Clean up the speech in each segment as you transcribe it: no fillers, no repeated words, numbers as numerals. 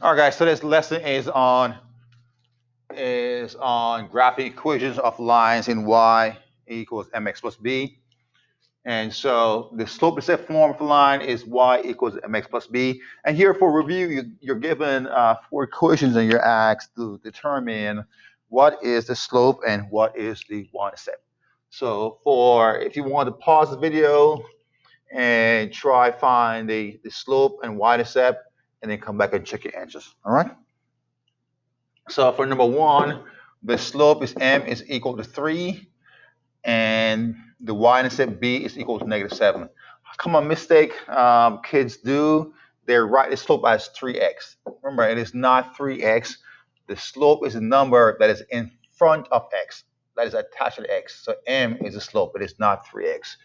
All right, guys. So this lesson is on graphing equations of lines in y equals mx plus b. And so the slope-intercept form of the line is y equals mx plus b. And here for review, you're given four equations and you're asked to determine what is the slope and what is the y-intercept. So if you want to pause the video and try find the slope and y-intercept, and then come back and check your answers. All right. So for number one, the slope is m is equal to 3, and the y-intercept b is equal to -7. Common mistake kids do, they write the slope as 3x. Remember, it is not 3x. The slope is a number that is in front of x, that is attached to x. So m is the slope, it is not 3x.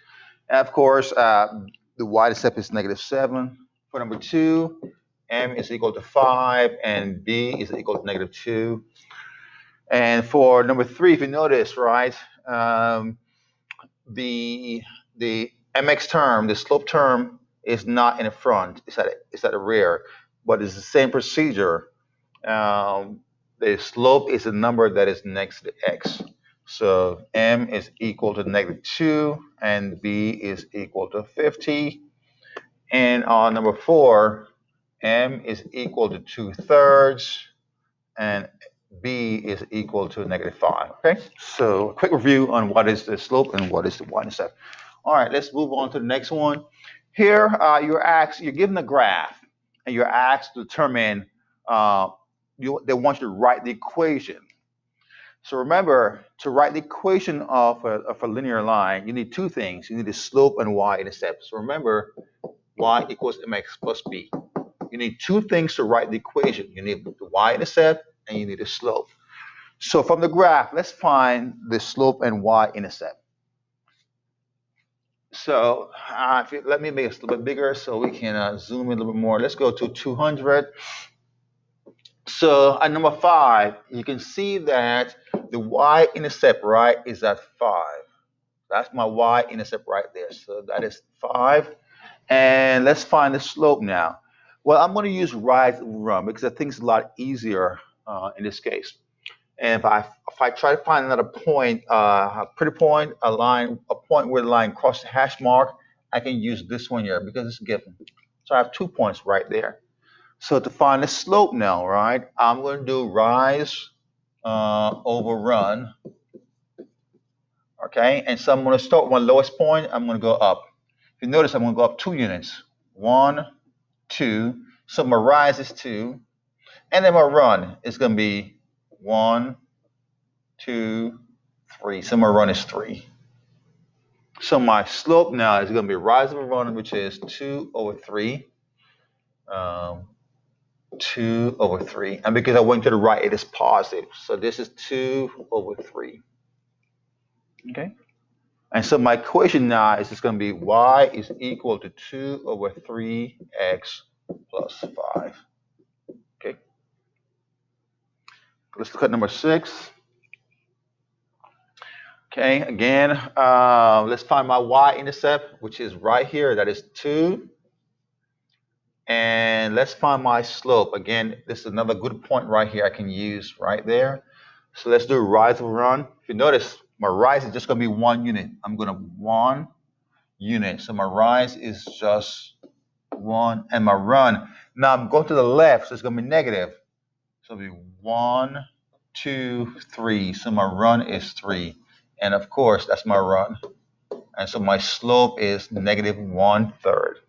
And of course, the y-intercept is -7. For number two, m is equal to 5 and b is equal to -2. And for number three, if you notice, right, the the mx term, the slope term, is not in the front; it's at the rear, but it's the same procedure. The slope is a number that is next to x. So m is equal to -2 and b is equal to 50. And on number four, m is equal to 2/3 and b is equal to -5. Okay, so a quick review on what is the slope and what is the y-intercept. All right, let's move on to the next one. Here, you're given a graph, and you're asked to determine. They want you to write the equation. So remember, to write the equation of a linear line, you need two things. You need the slope and y-intercept. So remember, y equals mx plus b. You need two things to write the equation. You need the y-intercept and you need the slope. So from the graph, let's find the slope and y-intercept. So let me make it a little bit bigger so we can zoom in a little bit more. Let's go to 200. So at number 5, you can see that the y-intercept, right, is at 5. That's my y-intercept right there. So that is 5. And let's find the slope now. Well, I'm going to use rise and run because I think it's a lot easier in this case. And if I try to find another point, a pretty point, a point where the line crosses the hash mark, I can use this one here because it's given. So I have 2 points right there. So to find the slope now, right, I'm going to do rise over run. Okay, and so I'm going to start with my lowest point. I'm going to go up. If you notice, I'm going to go up 2 units. 1, 2. So my rise is 2. And then my run is going to be 1, 2, 3. So my run is 3. So my slope now is going to be rise over run, which is 2 over 3. Um, 2 over 3. And because I went to the right, it is positive. So this is 2 over 3. Okay. And so my equation now is just going to be y is equal to 2 over 3x plus 5. Okay. Let's look at number 6. Okay, again, let's find my y-intercept, which is right here. That is 2. And let's find my slope. Again, this is another good point right here I can use right there. So let's do rise over run. If you notice, my rise is just going to be 1 unit. I'm going to 1 unit. So my rise is just 1. And my run, now I'm going to the left, so it's going to be negative. So it'll be 1, 2, 3. So my run is 3. And of course, that's my run. And so my slope is -1/3.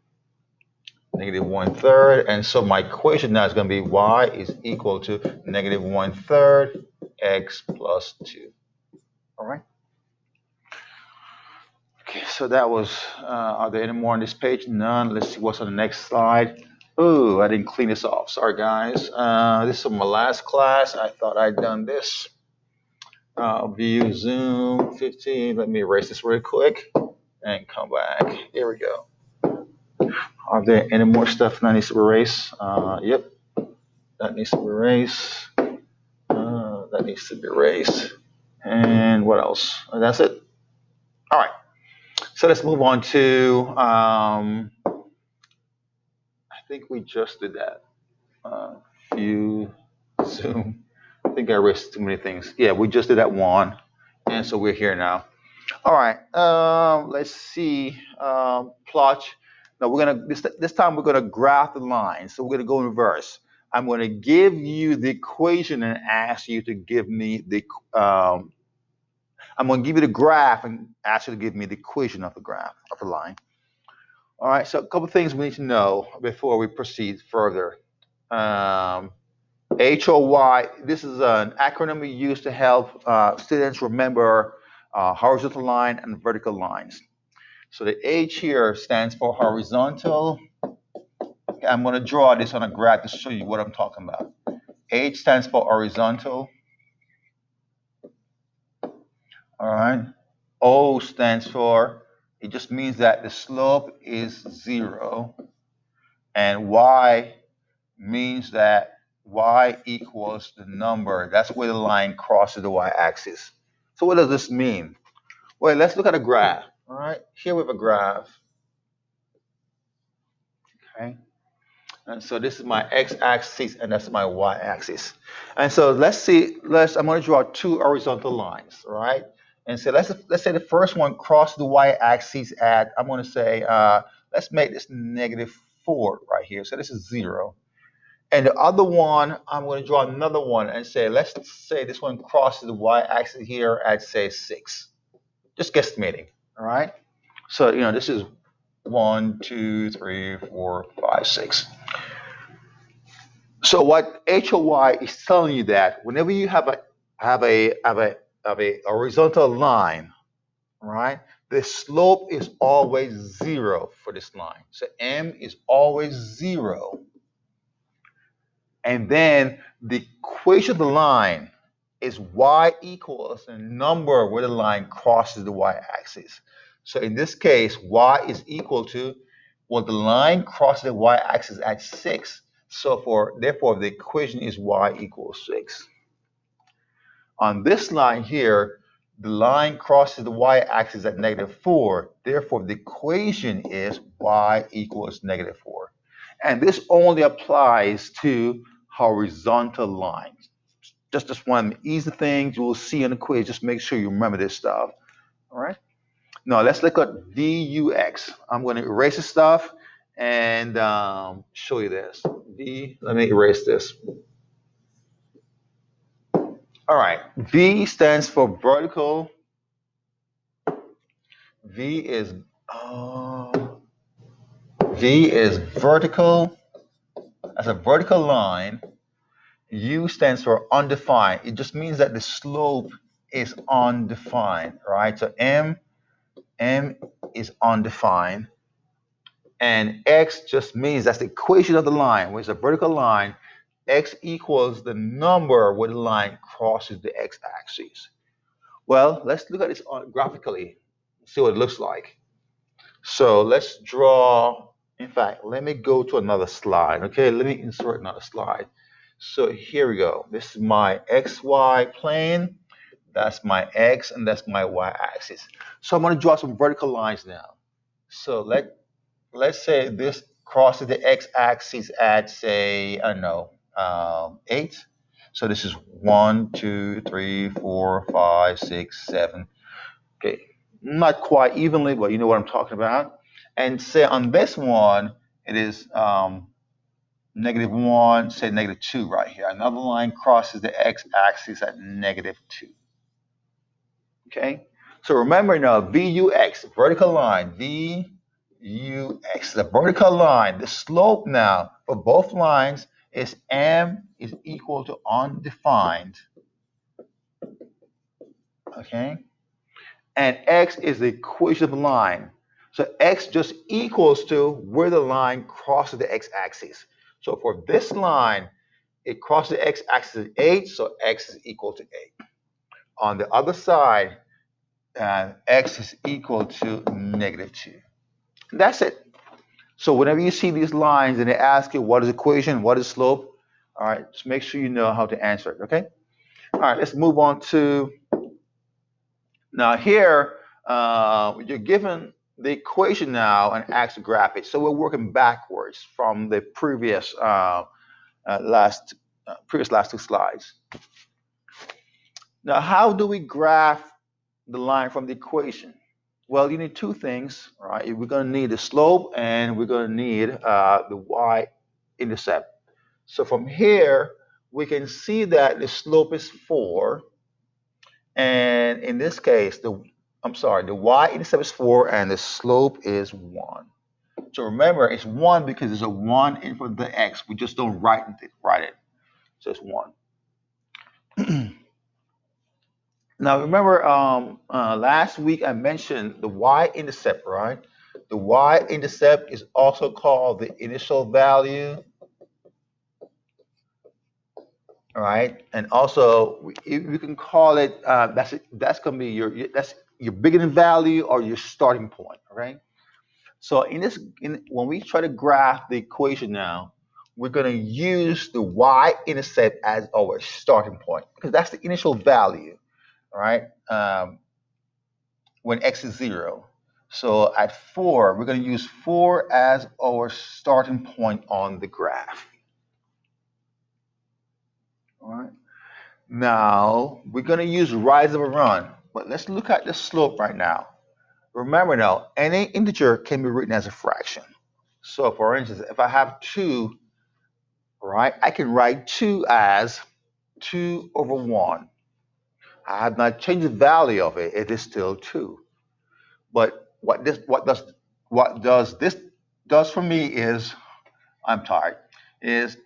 -1/3. And so my equation now is going to be y is equal to -1/3 x plus 2. All right. Okay, so that was, are there any more on this page? None. Let's see what's on the next slide. Oh, I didn't clean this off. Sorry, guys. This is my last class. I thought I'd done this. View, zoom, 15. Let me erase this real quick and come back. Here we go. Are there any more stuff that needs to be erased? Yep, that needs to be erased. That needs to be erased. And what else? That's it. All right. So let's move on to, I think we just did that. View, zoom. I think I erased too many things. Yeah, we just did that one, and so we're here now. All right. Let's see. Plot. Now we're gonna this time we're gonna graph the line. So we're gonna go in reverse. I'm gonna give you the equation and ask you to give me the. Um, I'm gonna give you the graph and ask you to give me the equation of the graph of the line. All right. So a couple things we need to know before we proceed further. Um, HOY, this is an acronym we use to help students remember horizontal line and vertical lines. So the H here stands for horizontal. I'm going to draw this on a graph to show you what I'm talking about. H stands for horizontal. All right. O stands for, it just means that the slope is 0. And Y means that Y equals the number. That's where the line crosses the Y axis. So what does this mean? Well, let's look at a graph. All right. Here we have a graph. Okay. And so this is my x-axis and that's my y-axis. And so let's see, I'm going to draw two horizontal lines, all right? And so let's say the first one crosses the y-axis at, I'm going to say, let's make this -4 right here. So this is 0. And the other one, I'm going to draw another one and say, let's say this one crosses the y-axis here at, say, 6. Just guesstimating, all right? So, this is 1, 2, 3, 4, 5, 6. So what HOY is telling you that whenever you have a horizontal line, right? The slope is always 0 for this line. So M is always 0. And then the equation of the line is Y equals the number where the line crosses the Y axis. So in this case, Y is equal to, well, the line crosses the Y axis at 6. So therefore, the equation is Y equals 6. On this line here, the line crosses the y-axis at -4. Therefore, the equation is y equals -4. And this only applies to horizontal lines. Just one of the easy things you will see in the quiz. Just make sure you remember this stuff. All right. Now let's look at VUX. I'm going to erase this stuff and show you this. Let me erase this. All right. V stands for vertical. V is uh, V is vertical. As a vertical line. U stands for undefined. It just means that the slope is undefined, right? So M is undefined, and X just means that's the equation of the line. When it's a vertical line, X equals the number where the line crosses the X axis. Well, let's look at this graphically, see what it looks like. So let's draw, in fact, let me go to another slide. Okay, let me insert another slide. So here we go. This is my XY plane. That's my X and that's my Y axis. So I'm going to draw some vertical lines now. So let's say this crosses the X axis at, say, I don't know, 8. So this is 1, 2, 3, 4, 5, 6, 7. Okay, not quite evenly, but you know what I'm talking about. And say on this one, it is -1, say -2 right here. Another line crosses the x-axis at -2. Okay, so remember now, VUX, vertical line, VUX, the vertical line. The slope now for both lines is M is equal to undefined. Okay, and X is the equation of the line. So X just equals to where the line crosses the X-axis. So for this line, it crosses the X-axis at 8, so X is equal to 8. On the other side, X is equal to -2. That's it. So whenever you see these lines and they ask you what is equation, what is slope, all right, just make sure you know how to answer it, okay? All right, let's move on to now here, you're given the equation now and asked to graph it. So we're working backwards from the previous previous last two slides. Now, how do we graph the line from the equation? Well, you need two things, right? We're going to need the slope and we're going to need the y-intercept. So from here, we can see that the slope is 4, and in this case, the y-intercept is 4 and the slope is 1. So remember, it's 1 because there's a 1 in front of the x. We just don't write it. So it's 1. Now remember, last week I mentioned the y-intercept, right? The y-intercept is also called the initial value, right? And also we can call it that's gonna be your beginning value or your starting point, right? So when we try to graph the equation now, we're gonna use the y-intercept as our starting point because that's the initial value, right? When x is 0. So at 4, we're going to use 4 as our starting point on the graph. All right. Now, we're going to use rise of a run, but let's look at the slope right now. Remember now, any integer can be written as a fraction. So for instance, if I have 2, right, I can write 2 as 2 over 1. I have not changed the value of it. It is still 2. But what does this does for me is I'm tired. Is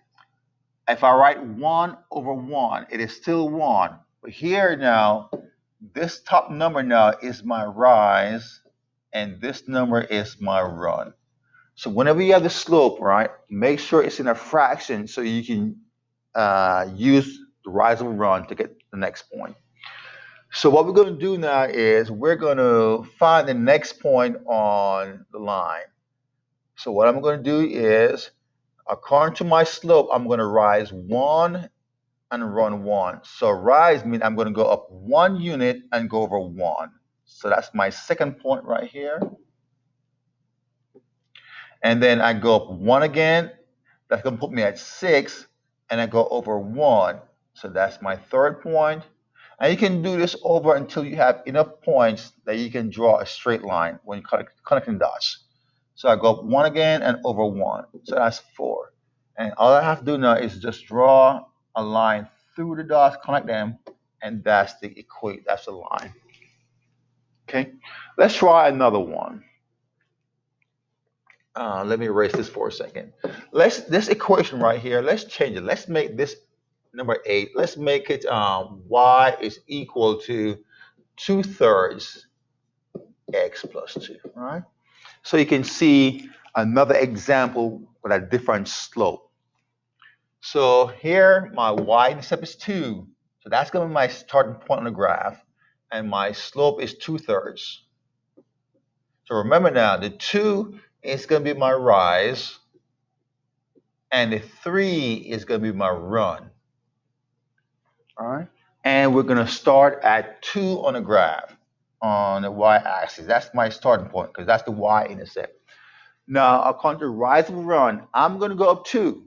if I write 1 over 1, it is still 1. But here now, this top number now is my rise, and this number is my run. So whenever you have the slope, right, make sure it's in a fraction so you can use the rise and run to get the next point. So what we're going to do now is we're going to find the next point on the line. So what I'm going to do is, according to my slope, I'm going to rise 1 and run 1. So rise means I'm going to go up 1 unit and go over 1. So that's my second point right here. And then I go up 1 again. That's going to put me at 6. And I go over 1. So that's my third point. And you can do this over until you have enough points that you can draw a straight line when you're connecting dots. So I go up 1 again and over 1. So that's 4. And all I have to do now is just draw a line through the dots, connect them, and that's the equate. That's the line. Okay. Let's try another one. Let me erase this for a second. This equation right here. Let's change it. Let's make this number 8. Let's make it y is equal to 2/3 x plus 2. All right. So you can see another example with a different slope. So here my y-intercept is 2. So that's going to be my starting point on the graph. And my slope is 2/3. So remember now, the 2 is going to be my rise. And the 3 is going to be my run. All right. And we're going to start at 2 on the graph on the y-axis. That's my starting point because that's the y-intercept. Now, according to rise and run, I'm going to go up 2.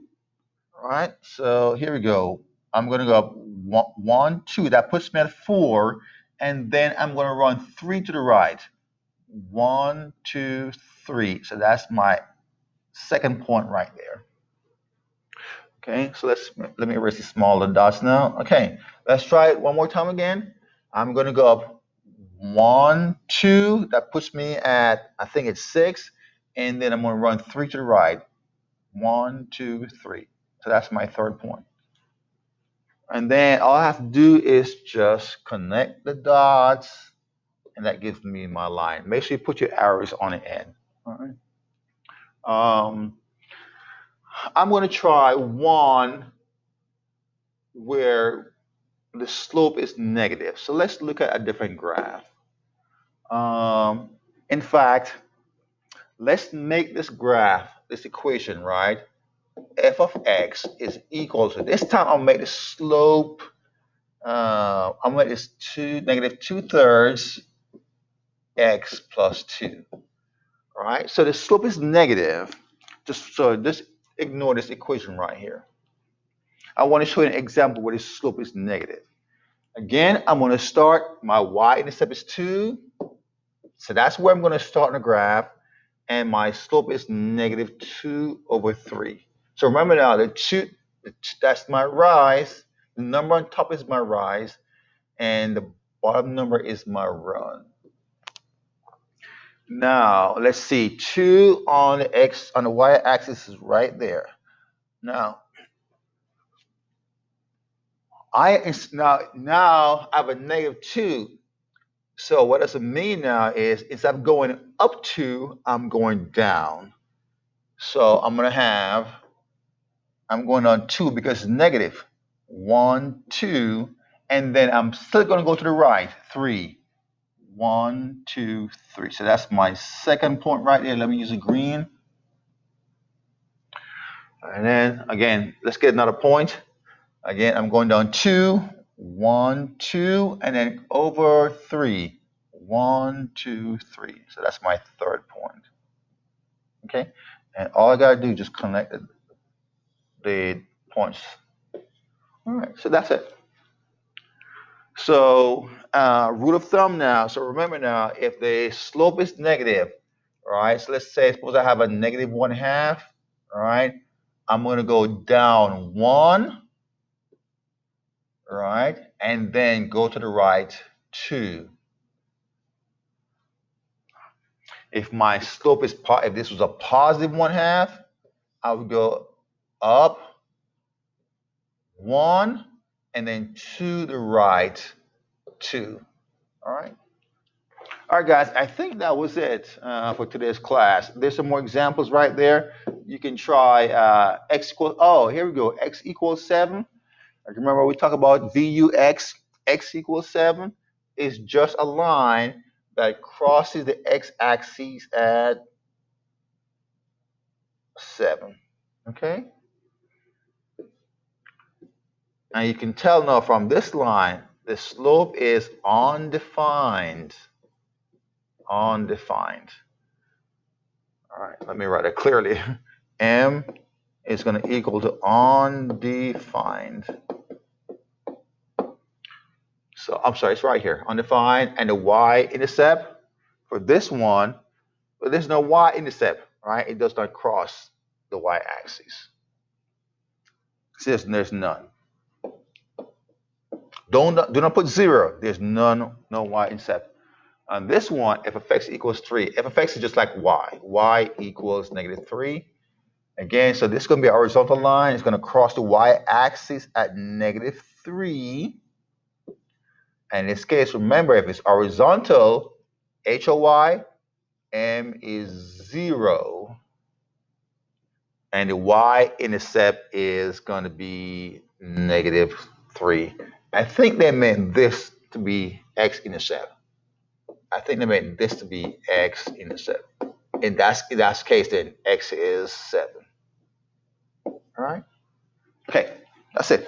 All right, so here we go. I'm going to go up 1, 2. That puts me at 4. And then I'm going to run 3 to the right. 1, 2, 3. So that's my second point right there. Okay, so let me erase the smaller dots now. Okay, let's try it one more time again. I'm going to go up 1, 2. That puts me at, I think it's 6. And then I'm going to run 3 to the right. 1, 2, 3. So that's my third point. And then all I have to do is just connect the dots, and that gives me my line. Make sure you put your arrows on the end. All right. I'm going to try one where the slope is negative. So let's look at a different graph. In fact, let's make this graph, this equation, right? F of x is equal to, this time I'll make the slope, I'll make this negative 2/3 x plus 2. All right, so the slope is negative. Just ignore this equation right here. I want to show you an example where the slope is negative. Again, I'm going to start, my y-intercept is 2. So that's where I'm going to start in the graph. And my slope is negative 2 over 3. So remember now, that's my rise. The number on top is my rise. And the bottom number is my run. Now, let's see. 2 on the y-axis is right there. Now, now I have a negative 2. So what does it mean now is instead of going up 2, I'm going down. So I'm going on 2 because it's negative. 1, 2, and then I'm still going to go to the right. 3. 1, 2, 3. So that's my second point right there. Let me use a green. And then again, let's get another point. Again, I'm going down 2, 1, 2, and then over 3. 1, 2, 3. So that's my third point. Okay? And all I gotta do is just connect the points. All right, so that's it. So rule of thumb now. So remember now, if the slope is negative, all right. So let's say suppose I have a negative 1/2. All right. I'm going to go down 1. All right, and then go to the right 2. If my slope is if this was a positive 1/2, I would go up 1 and then to the right 2. All right. All right, guys, I think that was it for today's class. There's some more examples right there. You can try x equals, oh, here we go, x equals 7. Remember we talked about VUX, x equals 7 is just a line that crosses the x-axis at 7, okay? Now you can tell now from this line, the slope is undefined. Undefined. All right, let me write it clearly. M is going to equal to undefined. So I'm sorry, it's right here, undefined, and the y-intercept for this one, but there's no y-intercept, right? It does not cross the y-axis. There's none. Do not put 0. There's no y-intercept. On this one, f of x equals 3. F of x is just like y. Y equals negative 3. Again, so this is going to be a horizontal line. It's going to cross the y-axis at negative 3. And in this case, remember, if it's horizontal, HOY, M is 0. And the y-intercept is going to be negative 3. I think they meant this to be x-intercept. I think they meant this to be x-intercept. In that case, then x is 7. All right? Okay, that's it.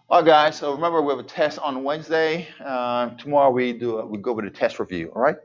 All right, guys. So remember, we have a test on Wednesday. Tomorrow we go over the test review. All right.